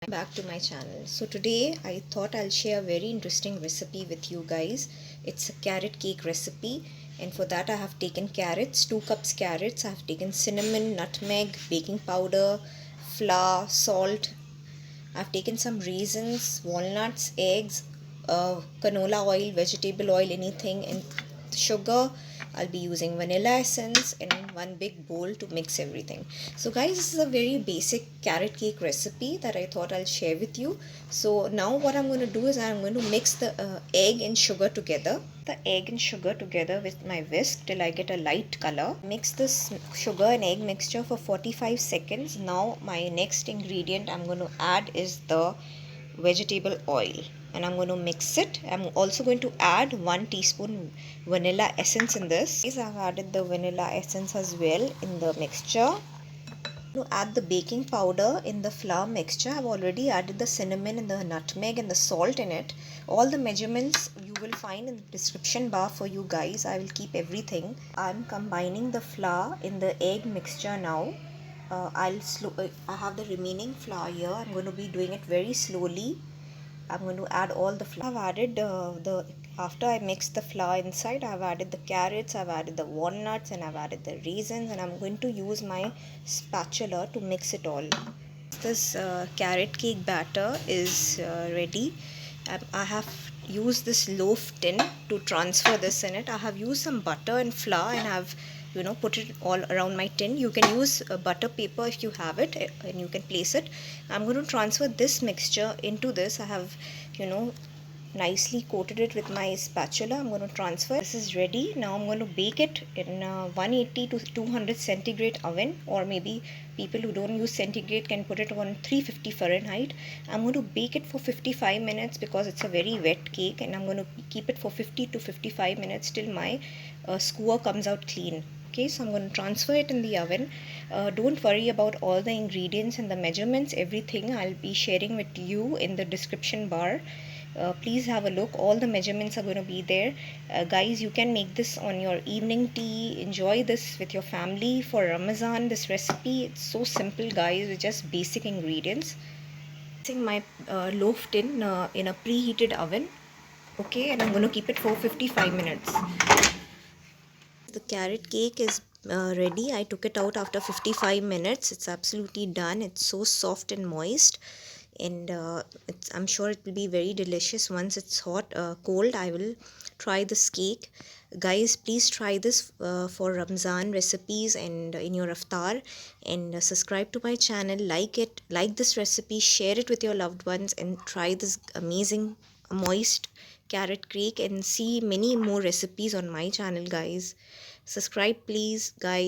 Back to my channel. So today I thought I'll share a very interesting recipe with you guys. It's a carrot cake recipe, and for that I have taken carrots, 2 cups carrots. I have taken cinnamon, nutmeg, baking powder, flour, salt. I've taken some raisins, walnuts, eggs, canola oil, vegetable oil, anything, and sugar. I'll be using vanilla essence in one big bowl to mix everything. So guys, this is a very basic carrot cake recipe that I thought I'll share with you. So now what I'm going to do is I'm going to mix the egg and sugar together. The egg and sugar together with my whisk till I get a light color. Mix this sugar and egg mixture for 45 seconds. Now my next ingredient I'm going to add is the vegetable oil, and I'm going to mix it. I'm also going to add 1 teaspoon vanilla essence in this. I've added the vanilla essence as well in the mixture. To add the baking powder in the flour mixture, I've already added the cinnamon and the nutmeg and the salt in it. All the measurements you will find in the description bar for you guys. I will keep everything. I'm combining the flour in the egg mixture now. I have the remaining flour here. I'm going to be doing it very slowly. I'm going to add all the flour. I've added after I mixed the flour inside, I've added the carrots, I've added the walnuts, and I've added the raisins, and I'm going to use my spatula to mix it all. This carrot cake batter is ready. I have used this loaf tin to transfer this in it. I have used some butter and flour, and I've put it all around my tin. You can use butter paper if you have it, and you can place it. I'm going to transfer this mixture into this. I have nicely coated it with my spatula. I'm going to transfer. This is ready. Now I'm going to bake it in 180 to 200 centigrade oven, or maybe people who don't use centigrade can put it on 350 Fahrenheit. I'm going to bake it for 55 minutes because it's a very wet cake, and I'm going to keep it for 50 to 55 minutes till my skewer comes out clean. Okay, so I'm going to transfer it in the oven. Don't worry about all the ingredients and the measurements. Everything I'll be sharing with you in the description bar. Please have a look. All the measurements are going to be there. Guys, you can make this on your evening tea. Enjoy this with your family for Ramazan. This recipe, it's so simple guys, with just basic ingredients. Placing my loaf tin in a preheated oven. Okay, and I'm going to keep it for 55 minutes. The carrot cake is ready. I took it out after 55 minutes. It's absolutely done. It's so soft and moist, and I'm sure it will be very delicious once it's hot. Cold, I will try this cake. Guys, please try this for Ramzan recipes and in your iftar, and subscribe to my channel. Like this recipe, share it with your loved ones, and try this amazing moist carrot cake, and see many more recipes on my channel. Guys, subscribe please guys.